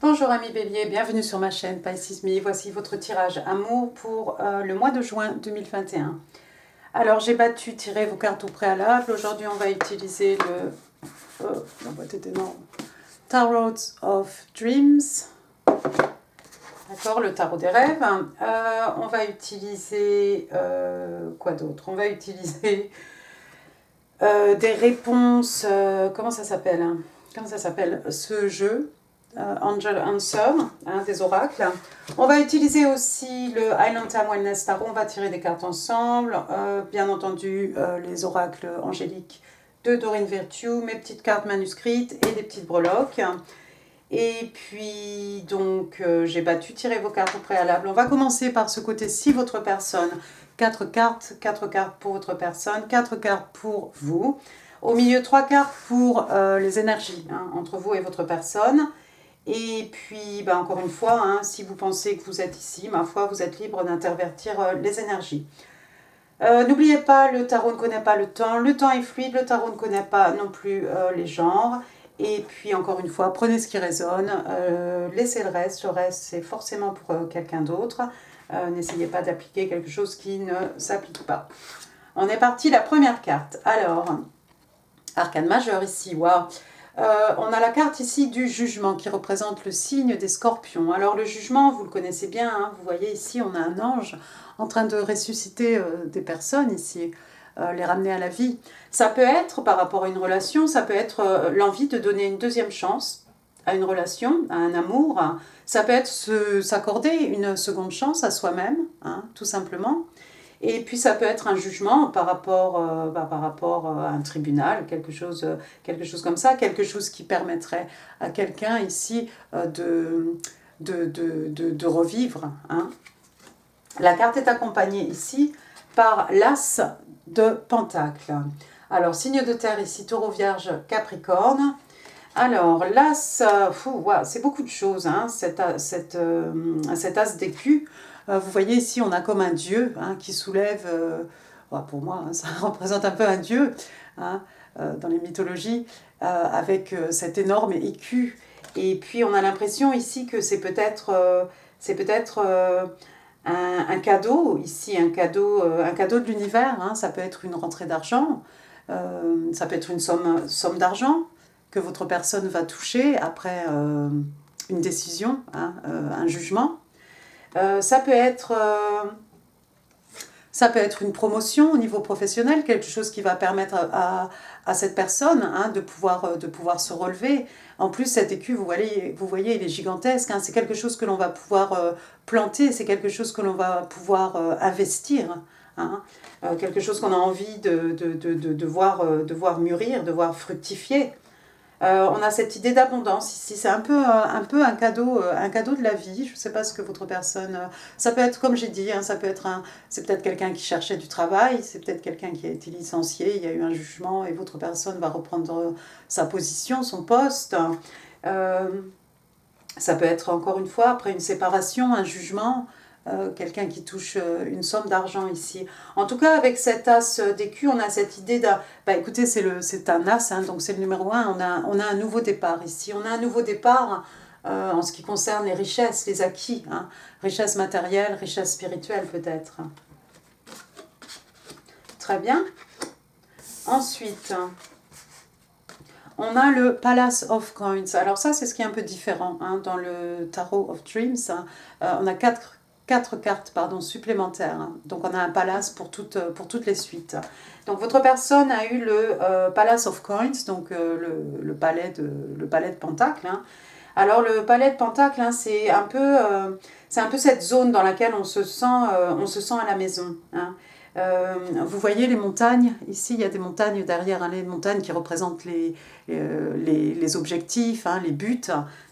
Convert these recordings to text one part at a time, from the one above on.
Bonjour amis Bélier, bienvenue sur ma chaîne Pisces Me. Voici votre tirage amour pour le mois de juin 2021. Alors j'ai tiré vos cartes au préalable. Aujourd'hui on va utiliser la boîte est énorme. Tarot of Dreams. D'accord, le tarot des rêves. On va utiliser quoi d'autre? On va utiliser des réponses. Comment ça s'appelle? Comment ça s'appelle ce jeu? Angel Answer, des oracles. On va utiliser aussi le Island Time Wellness Tarot. On va tirer des cartes ensemble. Bien entendu, les oracles angéliques de Doreen Virtue, mes petites cartes manuscrites et des petites breloques. Et puis, donc, j'ai tiré vos cartes au préalable. On va commencer par ce côté-ci, votre personne. 4 cartes pour votre personne, 4 cartes pour vous. Au milieu, 3 cartes pour les énergies entre vous et votre personne. Et puis, encore une fois, si vous pensez que vous êtes ici, ma foi, vous êtes libre d'intervertir les énergies. N'oubliez pas, le tarot ne connaît pas le temps est fluide, le tarot ne connaît pas non plus les genres. Et puis, encore une fois, prenez ce qui résonne, laissez le reste c'est forcément pour quelqu'un d'autre. N'essayez pas d'appliquer quelque chose qui ne s'applique pas. On est parti, la première carte. Alors, arcane majeur ici, waouh. On a la carte ici du jugement qui représente le signe des scorpions. Alors le jugement, vous le connaissez bien, vous voyez ici on a un ange en train de ressusciter des personnes ici, les ramener à la vie. Ça peut être par rapport à une relation, ça peut être l'envie de donner une deuxième chance à une relation, à un amour. Ça peut être s'accorder une seconde chance à soi-même, tout simplement. Et puis ça peut être un jugement par rapport à un tribunal, quelque chose comme ça, quelque chose qui permettrait à quelqu'un ici de revivre. La carte est accompagnée ici par l'As de Pentacle. Alors, signe de terre ici, Taureau, Vierge, Capricorne. Alors, l'As, c'est beaucoup de choses, cet As d'écu. Vous voyez ici, on a comme un dieu qui soulève, pour moi, ça représente un peu un dieu dans les mythologies, avec cet énorme écu. Et puis, on a l'impression ici que c'est peut-être un cadeau, ici, un cadeau de l'univers. Ça peut être une rentrée d'argent, ça peut être une somme d'argent que votre personne va toucher après une décision, un jugement. Ça peut être une promotion au niveau professionnel, quelque chose qui va permettre à cette personne de pouvoir se relever. En plus, cet écu, vous voyez, il est gigantesque. C'est quelque chose que l'on va pouvoir planter, c'est quelque chose que l'on va pouvoir investir. Quelque chose qu'on a envie de voir mûrir, de voir fructifier. On a cette idée d'abondance ici, c'est un peu un cadeau de la vie. Je ne sais pas ce que votre personne... ça peut être, comme j'ai dit, c'est peut-être quelqu'un qui cherchait du travail, c'est peut-être quelqu'un qui a été licencié, il y a eu un jugement et votre personne va reprendre sa position, son poste. Ça peut être, encore une fois, après une séparation, un jugement, quelqu'un qui touche une somme d'argent ici. En tout cas, avec cet as d'écu, on a cette idée d'un... écoutez, c'est un as, donc c'est le numéro 1, on a un nouveau départ ici. On a un nouveau départ en ce qui concerne les richesses, les acquis. Richesse matérielle, richesse spirituelle peut-être. Très bien. Ensuite... on a le Palace of Coins. Alors ça, c'est ce qui est un peu différent dans le Tarot of Dreams. On a quatre cartes supplémentaires. Donc on a un Palace pour toutes les suites. Donc votre personne a eu le Palace of Coins, donc le palais de Pentacle. Alors le palais de Pentacle, c'est un peu cette zone dans laquelle on se sent à la maison. Vous voyez les montagnes, ici il y a des montagnes derrière, les montagnes qui représentent les objectifs, les buts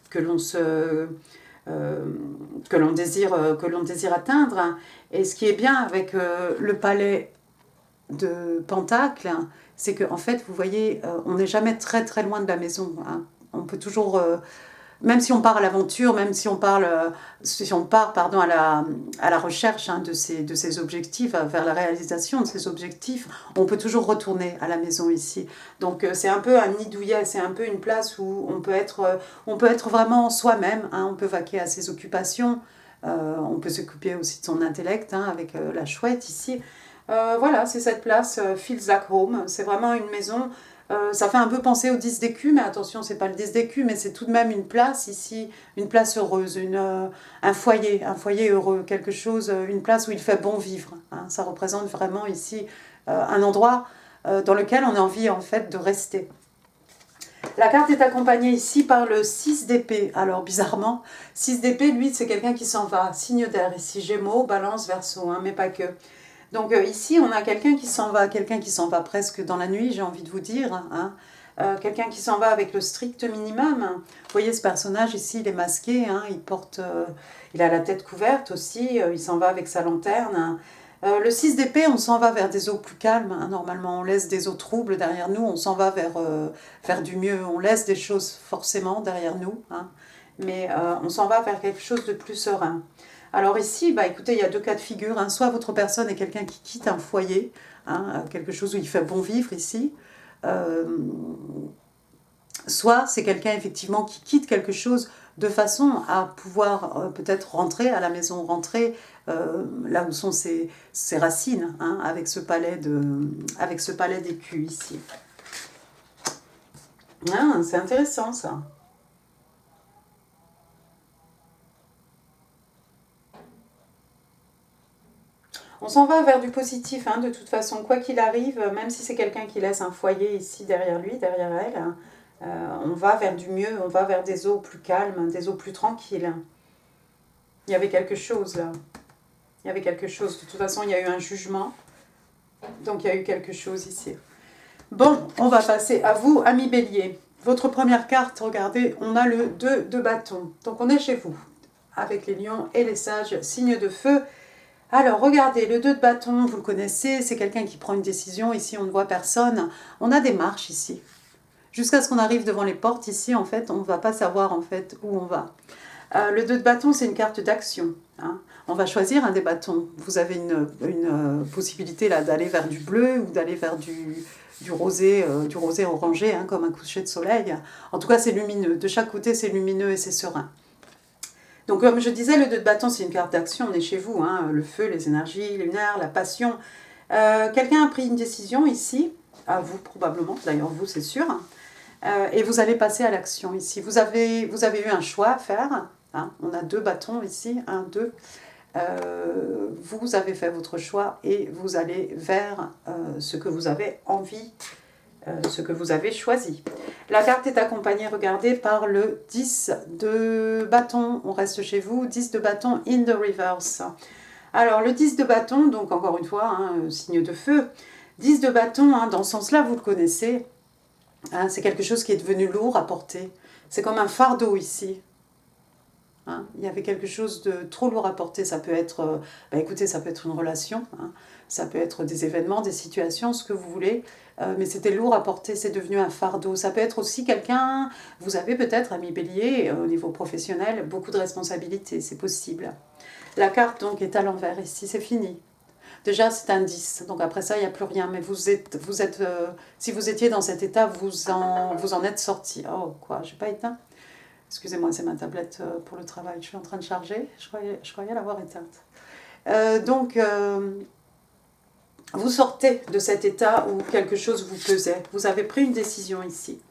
que l'on désire atteindre. Et ce qui est bien avec le palais de Pentacle, c'est qu'en fait, vous voyez, on n'est jamais très très loin de la maison. On peut toujours même si on part à l'aventure, même si on, si on part pardon, à la recherche hein, de ces objectifs, vers la réalisation de ces objectifs, on peut toujours retourner à la maison ici. Donc c'est un peu un nid douillet, c'est un peu une place où on peut être vraiment soi-même, hein, on peut vaquer à ses occupations, on peut s'occuper aussi de son intellect hein, avec la chouette ici. Voilà, c'est cette place, Feels Like Home, c'est vraiment une maison. Ça fait un peu penser au 10 d'écu, mais attention, c'est pas le 10 d'écu, mais c'est tout de même une place ici, une place heureuse, un foyer heureux, quelque chose, une place où il fait bon vivre. Hein. Ça représente vraiment ici un endroit dans lequel on a envie en fait de rester. La carte est accompagnée ici par le 6 d'épée. Alors bizarrement, 6 d'épée, lui, c'est quelqu'un qui s'en va. Signe d'air ici, Gémeaux, Balance, Verseau, hein, mais pas que. Donc ici, on a quelqu'un qui s'en va presque dans la nuit, j'ai envie de vous dire. Hein. Quelqu'un qui s'en va avec le strict minimum. Vous voyez ce personnage ici, il est masqué, hein, il a la tête couverte aussi, il s'en va avec sa lanterne. Le 6 d'épée, on s'en va vers des eaux plus calmes. Hein. Normalement, on laisse des eaux troubles derrière nous, on s'en va vers du mieux. On laisse des choses forcément derrière nous, hein. Mais on s'en va vers quelque chose de plus serein. Alors ici, bah, écoutez, il y a deux cas de figure. Hein. Soit votre personne est quelqu'un qui quitte un foyer, hein, quelque chose où il fait bon vivre ici. Soit c'est quelqu'un effectivement qui quitte quelque chose de façon à pouvoir peut-être rentrer à la maison, rentrer là où sont ses racines, hein, avec ce palais d'écus ici. Ah, c'est intéressant ça. On s'en va vers du positif, hein, de toute façon, quoi qu'il arrive, même si c'est quelqu'un qui laisse un foyer ici derrière lui, derrière elle, on va vers du mieux, on va vers des eaux plus calmes, des eaux plus tranquilles. Il y avait quelque chose là. Il y avait quelque chose. De toute façon, il y a eu un jugement. Donc il y a eu quelque chose ici. Bon, on va passer à vous, ami Bélier. Votre première carte, regardez, on a le 2 de bâton. Donc on est chez vous, avec les lions et les sages, signe de feu. Alors, regardez, le 2 de bâton, vous le connaissez, c'est quelqu'un qui prend une décision. Ici, on ne voit personne. On a des marches ici. Jusqu'à ce qu'on arrive devant les portes, ici, en fait, on ne va pas savoir, en fait, où on va. Le 2 de bâton, c'est une carte d'action. Hein. On va choisir un des bâtons. Vous avez une possibilité, là, d'aller vers du bleu ou d'aller vers du rosé orangé, hein, comme un coucher de soleil. En tout cas, c'est lumineux. De chaque côté, c'est lumineux et c'est serein. Donc, comme je disais, le 2 de bâton, c'est une carte d'action. On est chez vous, hein, le feu, les énergies lunaires, la passion. Quelqu'un a pris une décision ici, à vous probablement, d'ailleurs vous, c'est sûr. Et vous allez passer à l'action ici. Vous avez eu un choix à faire. Hein. On a 2 bâtons ici, 1, 2. Vous avez fait votre choix et vous allez vers ce que vous avez envie, ce que vous avez choisi. La carte est accompagnée, regardez, par le 10 de bâton. On reste chez vous, 10 de bâton in the reverse. Alors, le 10 de bâton, donc encore une fois, hein, signe de feu. 10 de bâton, hein, dans ce sens-là, vous le connaissez. Hein, c'est quelque chose qui est devenu lourd à porter. C'est comme un fardeau ici. Hein, il y avait quelque chose de trop lourd à porter. Ça peut être, écoutez, ça peut être une relation, hein, ça peut être des événements, des situations, ce que vous voulez. Mais c'était lourd à porter, c'est devenu un fardeau. Ça peut être aussi quelqu'un, vous avez peut-être, ami Bélier, au niveau professionnel, beaucoup de responsabilités, c'est possible. La carte donc est à l'envers ici, c'est fini. Déjà c'est un 10, donc après ça il n'y a plus rien, mais si vous étiez dans cet état, vous en êtes sorti. Oh quoi, j'ai pas éteint? Excusez-moi, c'est ma tablette pour le travail, je suis en train de charger, je croyais l'avoir éteinte. Vous sortez de cet état où quelque chose vous pesait. Vous avez pris une décision ici.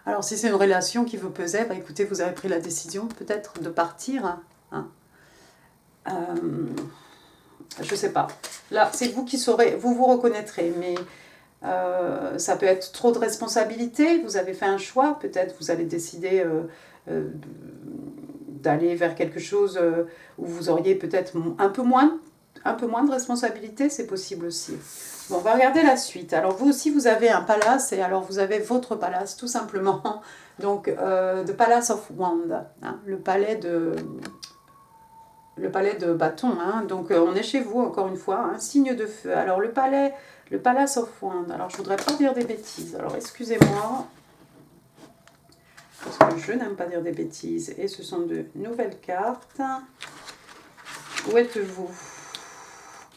Alors, si c'est une relation qui vous pesait, écoutez, vous avez pris la décision peut-être de partir. Hein. Je ne sais pas. Là, c'est vous qui saurez, vous vous reconnaîtrez, mais ça peut être trop de responsabilités. Vous avez fait un choix, peut-être vous allez décider d'aller vers quelque chose où vous auriez peut-être un peu moins de responsabilité, c'est possible aussi. Bon, on va regarder la suite. Alors vous aussi, vous avez un palace, et alors vous avez votre palace, tout simplement. Donc, the Palace of Wand, hein, le palais de bâton. Hein. Donc, on est chez vous, encore une fois, hein, signe de feu. Alors, le Palace of Wand. Alors, je voudrais pas dire des bêtises. Alors, excusez-moi. Parce que je n'aime pas dire des bêtises. Et ce sont de nouvelles cartes. Où êtes-vous?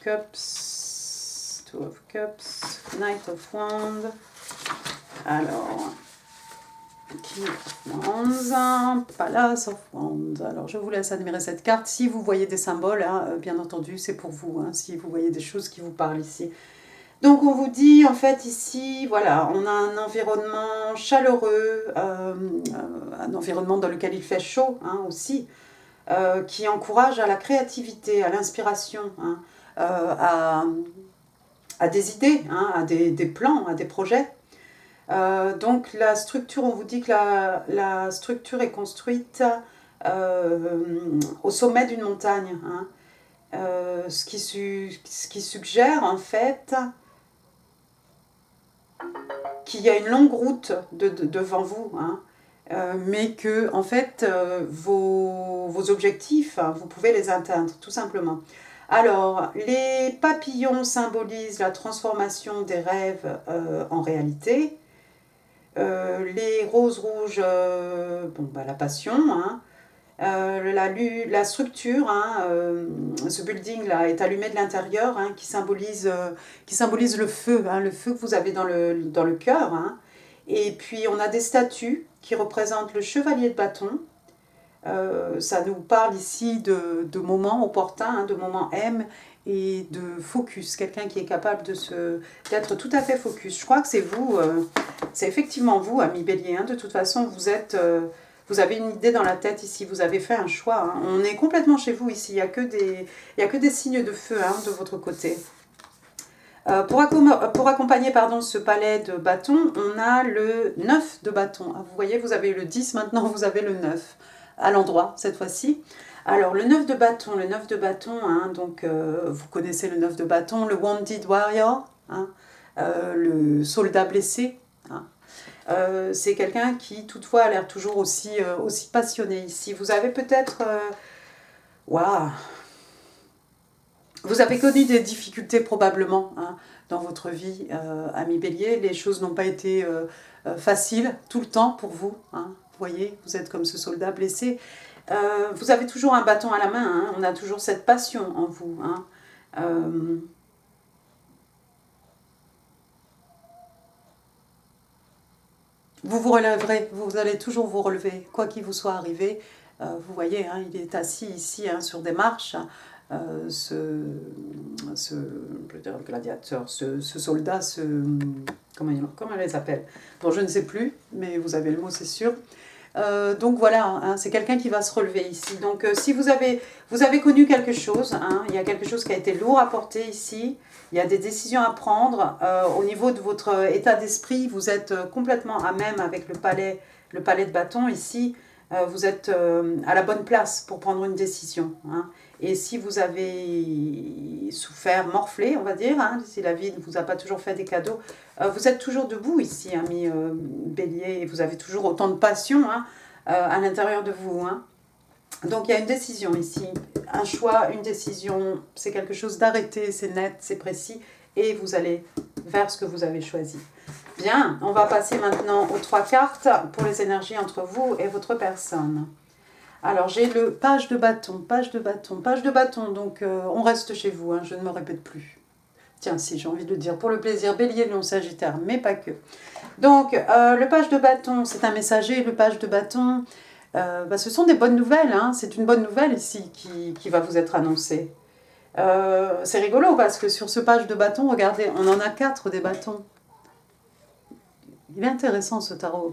Cups, Two of Cups, Knight of Wands. Alors, King of Wands, Palace of Wands. Alors, je vous laisse admirer cette carte. Si vous voyez des symboles, hein, bien entendu, c'est pour vous. Hein, si vous voyez des choses qui vous parlent ici. Donc, on vous dit, en fait, ici, voilà, on a un environnement chaleureux, un environnement dans lequel il fait chaud, hein, aussi, qui encourage à la créativité, à l'inspiration, hein, à des idées, hein, à des plans, à des projets. Donc la structure, on vous dit que la structure est construite au sommet d'une montagne, hein, ce qui suggère en fait qu'il y a une longue route devant vous, hein, mais que en fait vos objectifs, hein, vous pouvez les atteindre tout simplement. Alors, les papillons symbolisent la transformation des rêves en réalité. Les roses rouges, bon, bah, la passion, hein. La structure, hein, ce building-là est allumé de l'intérieur, hein, qui symbolise le feu, hein, le feu que vous avez dans le cœur. Hein. Et puis on a des statues qui représentent le chevalier de bâton. Ça nous parle ici de moments opportuns, hein, de moments M et de focus, quelqu'un qui est capable d'être tout à fait focus. Je crois que c'est vous, c'est effectivement vous, ami Bélier. Hein. De toute façon, vous avez une idée dans la tête ici, vous avez fait un choix. Hein. On est complètement chez vous ici, il n'y a que des signes de feu, hein, de votre côté. Pour accompagner ce palais de bâtons, on a le 9 de bâton. Vous voyez, vous avez le 10, maintenant vous avez le 9 à l'endroit cette fois-ci. Alors le 9 de bâton, hein, donc vous connaissez le 9 de bâton, le Wounded Warrior, hein, le soldat blessé. Hein. C'est quelqu'un qui toutefois a l'air toujours aussi passionné ici. Vous avez peut-être... Waouh, vous avez connu des difficultés probablement, hein, dans votre vie, ami Bélier. Les choses n'ont pas été faciles tout le temps pour vous. Hein. Vous voyez, vous êtes comme ce soldat blessé. Vous avez toujours un bâton à la main. Hein. On a toujours cette passion en vous. Hein. Vous vous relèverez, vous allez toujours vous relever, quoi qu'il vous soit arrivé. Vous voyez, hein, il est assis ici, hein, sur des marches. Ce gladiateur, ce soldat, comment on les appelle? Bon, je ne sais plus, mais vous avez le mot, c'est sûr. Donc voilà, hein, c'est quelqu'un qui va se relever ici. Donc si vous avez connu quelque chose, hein, il y a quelque chose qui a été lourd à porter ici, il y a des décisions à prendre. Au niveau de votre état d'esprit, vous êtes complètement à même avec le palais de bâton ici. Vous êtes à la bonne place pour prendre une décision. Hein. Et si vous avez souffert, morflé, on va dire, hein, si la vie ne vous a pas toujours fait des cadeaux, vous êtes toujours debout ici, ami Bélier, et vous avez toujours autant de passion, hein, à l'intérieur de vous. Hein. Donc il y a une décision ici, un choix, une décision, c'est quelque chose d'arrêté, c'est net, c'est précis, et vous allez vers ce que vous avez choisi. Bien, on va passer maintenant aux 3 cartes pour les énergies entre vous et votre personne. Alors j'ai le page de bâton, donc on reste chez vous, hein, je ne me répète plus. Tiens, si j'ai envie de le dire, pour le plaisir, Bélier, Lion, Sagittaire, mais pas que. Donc le page de bâton, c'est un messager, le page de bâton, ce sont des bonnes nouvelles, hein, c'est une bonne nouvelle ici qui va vous être annoncée. C'est rigolo parce que sur ce page de bâton, regardez, on en a 4 des bâtons. Il est intéressant ce tarot.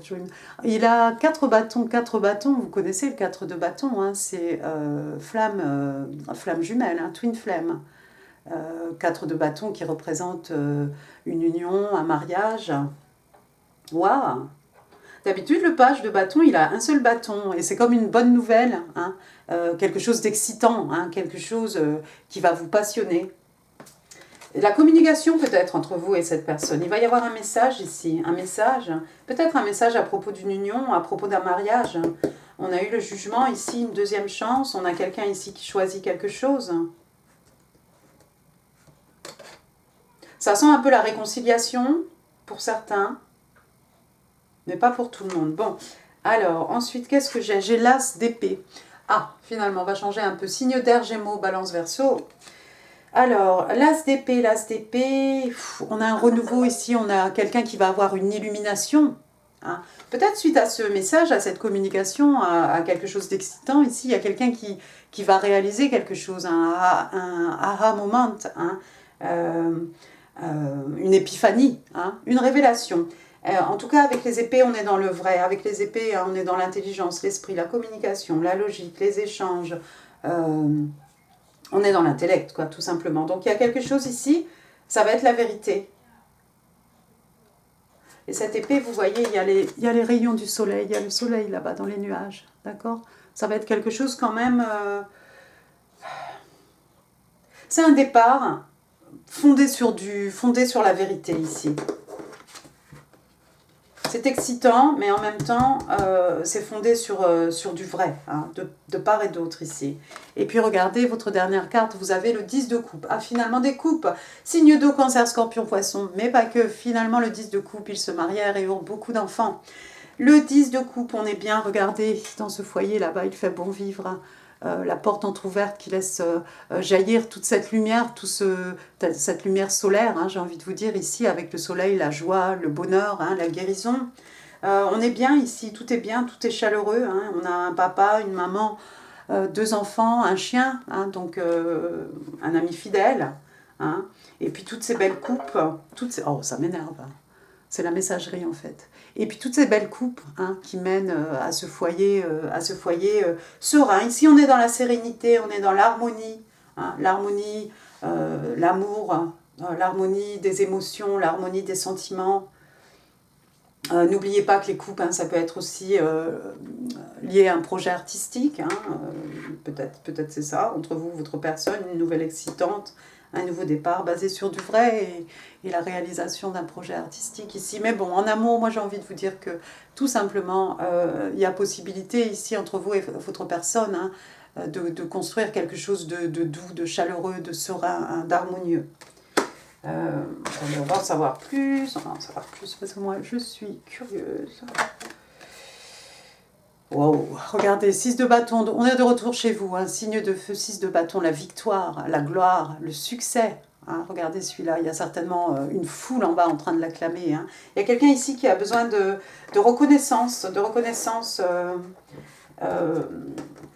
Il a 4 bâtons, vous connaissez le 4 de bâton, hein, c'est flamme jumelle, hein, twin flame. 4 de bâton qui représentent une union, un mariage. Waouh! D'habitude, le page de bâton, il a un seul bâton, et c'est comme une bonne nouvelle, hein, quelque chose d'excitant, hein, quelque chose qui va vous passionner. La communication peut-être entre vous et cette personne. Il va y avoir un message ici, un message, peut-être un message à propos d'une union, à propos d'un mariage. On a eu le jugement ici, une deuxième chance, on a quelqu'un ici qui choisit quelque chose. Ça sent un peu la réconciliation pour certains, mais pas pour tout le monde. Bon, Alors, ensuite, qu'est-ce que j'ai? J'ai l'as d'épée. Ah, finalement, on va changer un peu. Signe d'air, Gémeaux, Balance, Verseau. Alors, l'as d'épée, on a un renouveau ici, on a quelqu'un qui va avoir une illumination. Hein. Peut-être suite à ce message, à cette communication, à quelque chose d'excitant, ici, il y a quelqu'un qui va réaliser quelque chose, un aha moment, hein, une épiphanie, hein, une révélation. En tout cas, avec les épées, on est dans le vrai. Avec les épées, on est dans l'intelligence, l'esprit, la communication, la logique, les échanges. On est dans l'intellect, quoi, tout simplement. Donc, il y a quelque chose ici, ça va être la vérité. Et cette épée, vous voyez, il y a les rayons du soleil, il y a le soleil là-bas dans les nuages, d'accord? Ça va être quelque chose quand même... c'est un départ fondé sur la vérité ici. C'est excitant, mais en même temps, c'est fondé sur du vrai, hein, de part et d'autre ici. Et puis regardez, votre dernière carte, vous avez le 10 de coupe. Ah, finalement des coupes. Signe d'eau, cancer, scorpion, poisson. Mais pas que, finalement le 10 de coupe, ils se marièrent et eurent beaucoup d'enfants. Le 10 de coupe, on est bien, regardez, dans ce foyer là-bas, il fait bon vivre. Hein. La porte entrouverte qui laisse jaillir toute cette lumière, cette lumière solaire, hein, j'ai envie de vous dire, ici, avec le soleil, la joie, le bonheur, hein, la guérison. On est bien ici, tout est bien, tout est chaleureux. Hein. On a un papa, une maman, 2 enfants, un chien, hein, donc un ami fidèle. Hein. Et puis toutes ces belles coupes, oh, ça m'énerve. Hein. C'est la messagerie en fait. Et puis toutes ces belles coupes hein, qui mènent à ce foyer, serein. Ici on est dans la sérénité, on est dans l'harmonie, hein, l'harmonie, l'amour, l'harmonie des émotions, l'harmonie des sentiments. N'oubliez pas que les coupes, hein, ça peut être aussi lié à un projet artistique. Hein, peut-être c'est ça, entre vous, votre personne, une nouvelle excitante, un nouveau départ basé sur du vrai et la réalisation d'un projet artistique ici. Mais bon, en amour, moi j'ai envie de vous dire que tout simplement, il y a possibilité ici entre vous et votre personne hein, de construire quelque chose de doux, de chaleureux, de serein, hein, d'harmonieux. On va en savoir plus, parce que moi je suis curieuse. Wow, regardez, 6 de bâton, on est de retour chez vous, un signe de feu, 6 de bâton, la victoire, la gloire, le succès. Hein, regardez celui-là, il y a certainement une foule en bas en train de l'acclamer. Hein. Il y a quelqu'un ici qui a besoin de reconnaissance,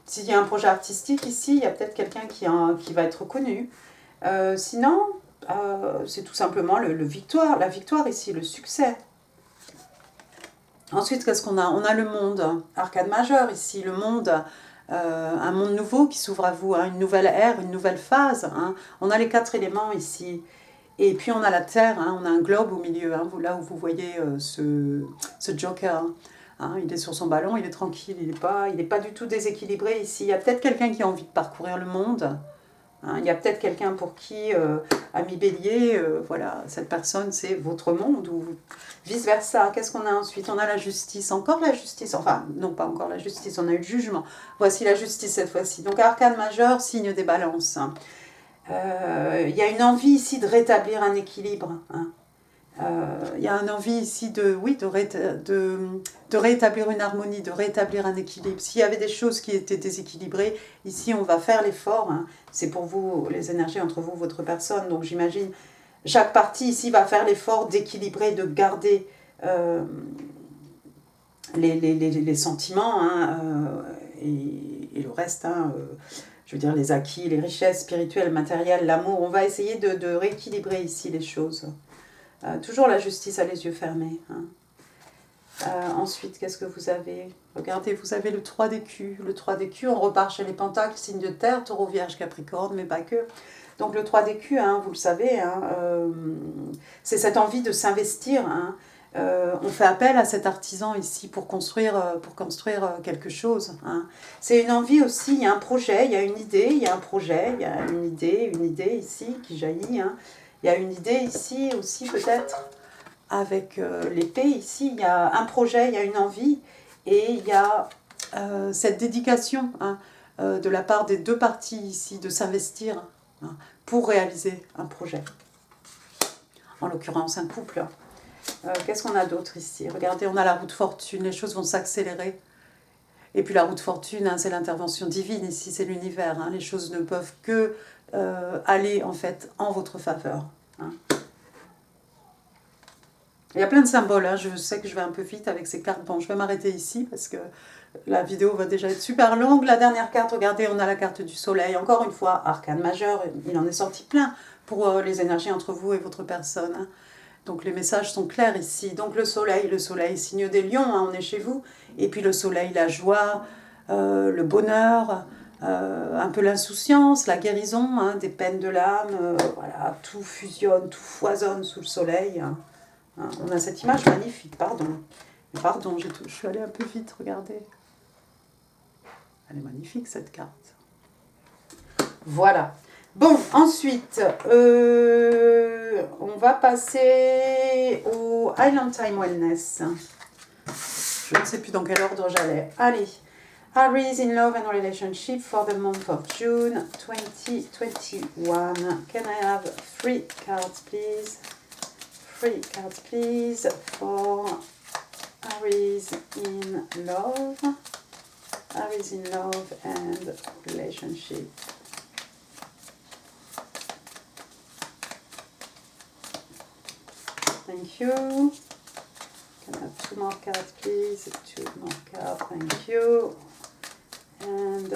s'il y a un projet artistique ici, il y a peut-être quelqu'un qui va être reconnu. Sinon, c'est tout simplement la victoire ici, le succès. Ensuite, qu'est-ce qu'on a? On a le monde, arcane majeur ici, le monde, un monde nouveau qui s'ouvre à vous, hein, une nouvelle ère, une nouvelle phase. Hein. On a les 4 éléments ici. Et puis on a la Terre, hein, on a un globe au milieu, hein, là où vous voyez ce Joker. Hein, il est sur son ballon, il est tranquille, il est pas du tout déséquilibré ici. Il y a peut-être quelqu'un qui a envie de parcourir le monde. Hein, il y a peut-être quelqu'un pour qui, ami bélier, voilà, cette personne c'est votre monde ou vice-versa. Qu'est-ce qu'on a ensuite? On a la justice, encore la justice, enfin non pas encore la justice, on a eu le jugement. Voici la justice cette fois-ci. Donc arcane majeur, signe des balances. Il y a une envie ici de rétablir un équilibre. Hein. Il y a une envie ici de rétablir une harmonie, de rétablir un équilibre. S'il y avait des choses qui étaient déséquilibrées, ici on va faire l'effort. Hein. C'est pour vous, les énergies entre vous, votre personne. Donc j'imagine, chaque partie ici va faire l'effort d'équilibrer, de garder les sentiments hein, et le reste. Hein, je veux dire les acquis, les richesses spirituelles, matérielles, l'amour. On va essayer de rééquilibrer ici les choses. Toujours la justice à les yeux fermés. Hein. Ensuite, qu'est-ce que vous avez? Regardez, vous avez le 3 d'écus. Le 3 d'écus, on repart chez les pentacles, signe de terre, taureau, vierge, capricorne, mais pas que. Donc le 3 d'écus, hein, vous le savez, hein, c'est cette envie de s'investir. Hein. On fait appel à cet artisan ici pour construire quelque chose. Hein. C'est une envie aussi, il y a un projet, il y a une idée, il y a un projet, il y a une idée ici qui jaillit. Hein. Il y a une idée ici aussi peut-être avec l'épée. Ici, il y a un projet, il y a une envie et il y a cette dédication hein, de la part des 2 parties ici de s'investir hein, pour réaliser un projet. En l'occurrence, un couple. Qu'est-ce qu'on a d'autre ici? Regardez, on a la roue de fortune, les choses vont s'accélérer. Et puis la roue de fortune, hein, c'est l'intervention divine ici, c'est l'univers. Hein, les choses ne peuvent que aller en fait en votre faveur. Hein. Il y a plein de symboles, hein. Je sais que je vais un peu vite avec ces cartes. Bon, je vais m'arrêter ici parce que la vidéo va déjà être super longue. La dernière carte, regardez, on a la carte du soleil. Encore une fois, arcane majeur, il en est sorti plein pour les énergies entre vous et votre personne. Hein. Donc les messages sont clairs ici. Donc le soleil, signe des lions, hein, on est chez vous. Et puis le soleil, la joie, le bonheur, un peu l'insouciance, la guérison, hein, des peines de l'âme. Voilà, tout fusionne, tout foisonne sous le soleil. Hein. On a cette image magnifique, pardon. Pardon, je suis allée un peu vite, regardez. Elle est magnifique cette carte. Voilà. Bon, ensuite, on va passer au Island Time Wellness. Je ne sais plus dans quel ordre j'allais. Allez. Aries in love and relationship for the month of June 2021. Can I have 3 cards, please? 3 cards, please, for Aries in love. Aries in love and relationship. Thank you. Can I have 2 more cards, please? 2 more cards, thank you. And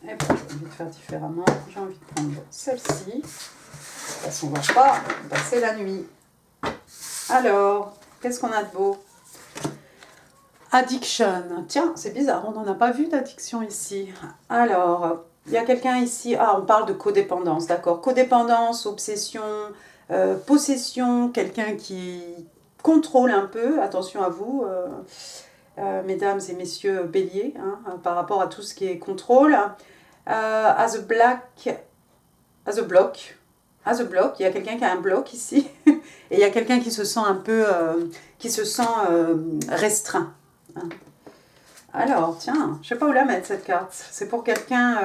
et puis, j'ai envie de faire différemment. J'ai envie de prendre celle-ci. Parce qu'on ne va pas passer la nuit. Alors, qu'est-ce qu'on a de beau? Addiction. Tiens, c'est bizarre, on n'en a pas vu d'addiction ici. Alors, il y a quelqu'un ici. Ah, on parle de codépendance, d'accord. Codépendance, obsession, possession, quelqu'un qui contrôle un peu. Attention à vous, mesdames et messieurs béliers, hein, par rapport à tout ce qui est contrôle. As a block, il y a quelqu'un qui a un bloc ici. Et il y a quelqu'un qui se sent un peu, restreint. Hein. Alors, tiens, je ne sais pas où la mettre cette carte. C'est pour quelqu'un,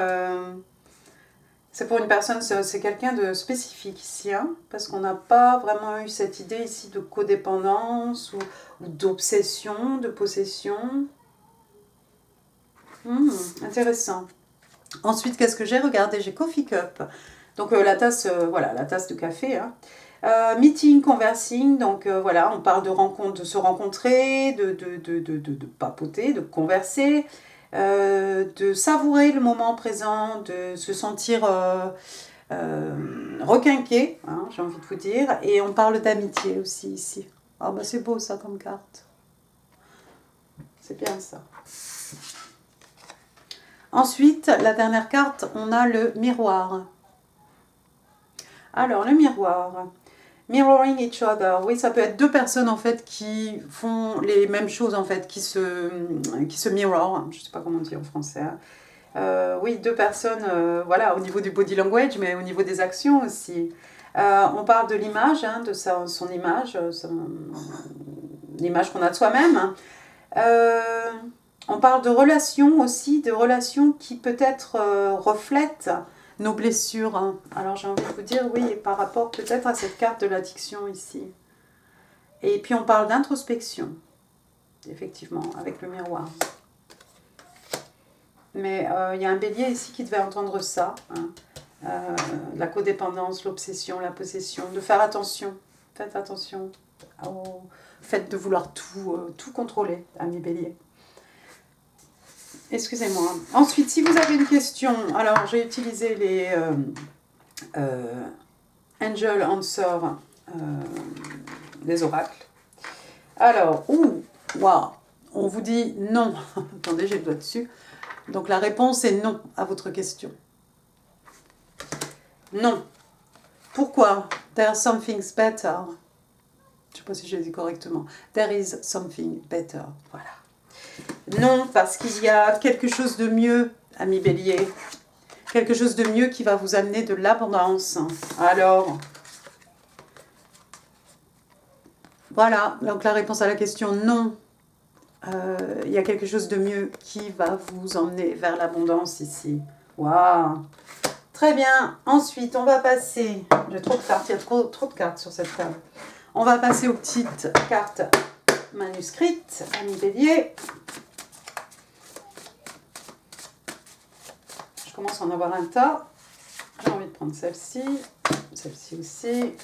c'est pour une personne, c'est quelqu'un de spécifique ici. Hein, parce qu'on n'a pas vraiment eu cette idée ici de codépendance ou d'obsession, de possession. Intéressant. Ensuite, qu'est-ce que j'ai? Regardez, j'ai Coffee Cup. Donc la tasse, voilà, la tasse de café. Hein. Meeting, conversing, donc voilà, on parle de rencontre, de se rencontrer, de papoter, de converser, de savourer le moment présent, de se sentir requinqué, hein, j'ai envie de vous dire, et on parle d'amitié aussi ici. Ah bah c'est beau ça comme carte. C'est bien ça. Ensuite, la dernière carte, on a le miroir. Alors, le miroir. Mirroring each other. Oui, ça peut être 2 personnes en fait qui font les mêmes choses en fait, qui se mirror. Je ne sais pas comment on dit en français. Hein. Oui, 2 personnes, voilà, au niveau du body language, mais au niveau des actions aussi. On parle de l'image, hein, de son image, l'image qu'on a de soi-même. On parle de relations aussi, de relations qui peut-être reflètent nos blessures. Hein. Alors j'ai envie de vous dire, oui, par rapport peut-être à cette carte de l'addiction ici. Et puis on parle d'introspection, effectivement, avec le miroir. Mais il y a un bélier ici qui devait entendre ça. Hein. La codépendance, l'obsession, la possession, de faire attention. Faites attention au fait de vouloir tout contrôler, amis béliers. Excusez-moi. Ensuite, si vous avez une question, alors j'ai utilisé les Angel Answer, les oracles. Alors, waouh, on vous dit non. Attendez, j'ai le doigt dessus. Donc la réponse est non à votre question. Non. Pourquoi? There's something better. Je ne sais pas si je l'ai dit correctement. There is something better. Voilà. Non, parce qu'il y a quelque chose de mieux, ami bélier. Quelque chose de mieux qui va vous amener de l'abondance. Alors, voilà. Donc la réponse à la question non. Il y a quelque chose de mieux qui va vous emmener vers l'abondance ici. Waouh! Très bien. Ensuite, on va passer... J'ai trop de cartes. Il y a trop de cartes sur cette table. On va passer aux petites cartes manuscrites, ami Bélier. Je commence à en avoir un tas. J'ai envie de prendre celle-ci aussi.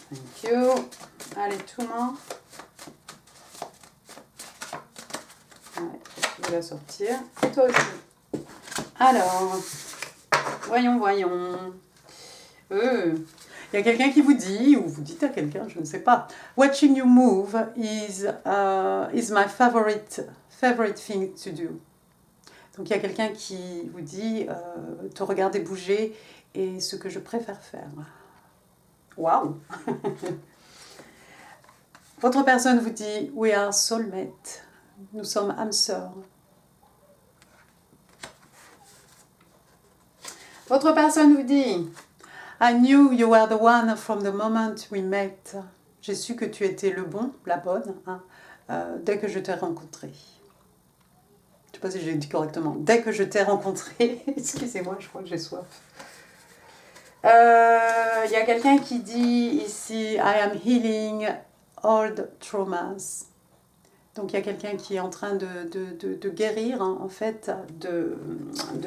Thank you. Allez, tout le monde. Ouais, je vais la sortir. Et toi aussi. Alors, voyons. Il y a quelqu'un qui vous dit, ou vous dites à quelqu'un, je ne sais pas. Watching you move is my favorite thing to do. Donc il y a quelqu'un qui vous dit, te regarder bouger est ce que je préfère faire. Waouh. Votre personne vous dit, we are soulmate. Nous sommes âmes sœurs. Votre personne vous dit, I knew you were the one from the moment we met. J'ai su que tu étais le bon, la bonne, hein, dès que je t'ai rencontré. Je ne sais pas si j'ai dit correctement. Dès que je t'ai rencontré. Excusez-moi, je crois que j'ai soif. Y a quelqu'un qui dit ici, I am healing old traumas. Donc il y a quelqu'un qui est en train de guérir, hein, en fait, de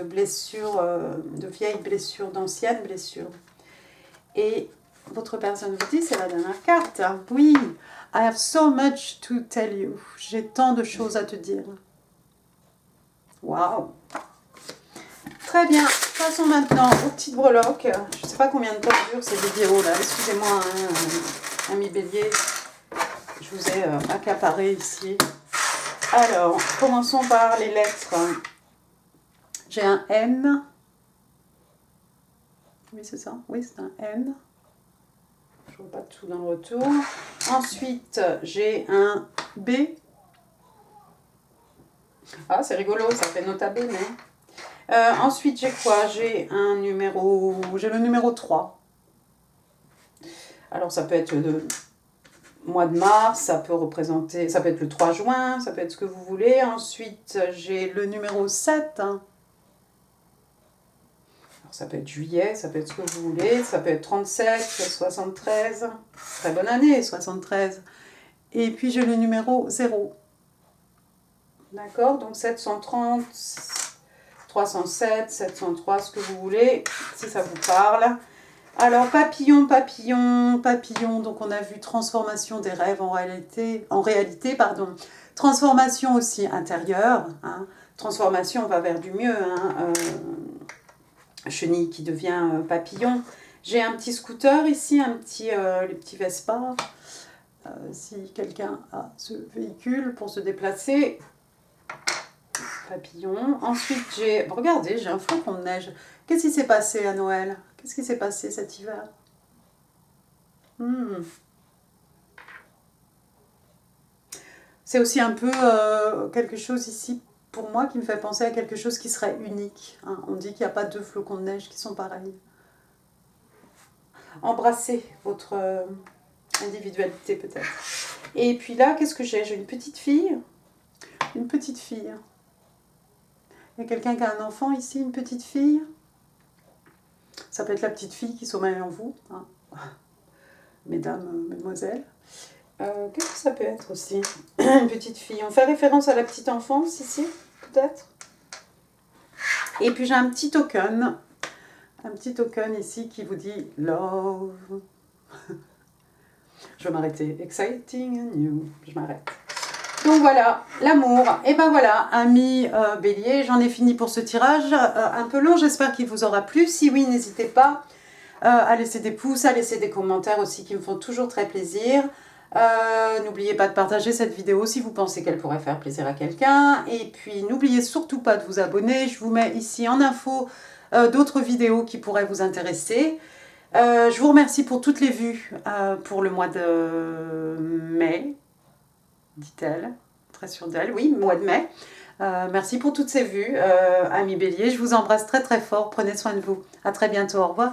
blessures, de vieilles blessures, d'anciennes blessures. Et votre personne vous dit, c'est la dernière carte. Oui, I have so much to tell you. J'ai tant de choses à te dire. Waouh. Très bien. Passons maintenant aux petites breloques. Je ne sais pas combien de temps durent ces vidéos là. Excusez-moi, hein, ami Bélier. Je vous ai accaparé ici. Alors, commençons par les lettres. J'ai un N. Oui, c'est ça. Oui, c'est un N. Je ne vois pas tout dans le retour. Ensuite, j'ai un B. Ah, c'est rigolo, ça fait nota bene. Ensuite, j'ai quoi? J'ai un numéro... J'ai le numéro 3. Alors, ça peut être le mois de mars, ça peut représenter... Ça peut être le 3 juin, ça peut être ce que vous voulez. Ensuite, j'ai le numéro 7. Alors, ça peut être juillet, ça peut être ce que vous voulez. Ça peut être 37, 73. Très bonne année, 73. Et puis, j'ai le numéro 0. D'accord? Donc, 730... 307, 703, ce que vous voulez, si ça vous parle. Alors, papillon, donc on a vu transformation des rêves en réalité, transformation aussi intérieure, hein. Transformation, on va vers du mieux, hein. Chenille qui devient papillon. J'ai un petit scooter ici, les petits Vespa, si quelqu'un a ce véhicule pour se déplacer. Papillon. Ensuite, regardez, j'ai un flocon de neige. Qu'est-ce qui s'est passé à Noël? Qu'est-ce qui s'est passé cet hiver? C'est aussi un peu quelque chose ici, pour moi, qui me fait penser à quelque chose qui serait unique, hein. On dit qu'il n'y a pas deux flocons de neige qui sont pareils. Embrassez votre individualité, peut-être. Et puis là, qu'est-ce que j'ai? J'ai une petite fille. Une petite fille. Il y a quelqu'un qui a un enfant ici, une petite fille. Ça peut être la petite fille qui sommeille en vous, hein. Mesdames, mesdemoiselles. Qu'est-ce que ça peut être aussi? Une petite fille. On fait référence à la petite enfance ici, peut-être. Et puis j'ai un petit token. Un petit token ici qui vous dit love. Je vais m'arrêter. Exciting and new. Je m'arrête. Donc voilà, l'amour. Et ben voilà, amis Bélier, j'en ai fini pour ce tirage. Un peu long, j'espère qu'il vous aura plu. Si oui, n'hésitez pas à laisser des pouces, à laisser des commentaires aussi qui me font toujours très plaisir. N'oubliez pas de partager cette vidéo si vous pensez qu'elle pourrait faire plaisir à quelqu'un. Et puis n'oubliez surtout pas de vous abonner. Je vous mets ici en info d'autres vidéos qui pourraient vous intéresser. Je vous remercie pour toutes les vues pour le mois de mai. Dit-elle, très sûre d'elle, oui, mois de mai. Merci pour toutes ces vues, amis Bélier. Je vous embrasse très très fort. Prenez soin de vous. À très bientôt. Au revoir.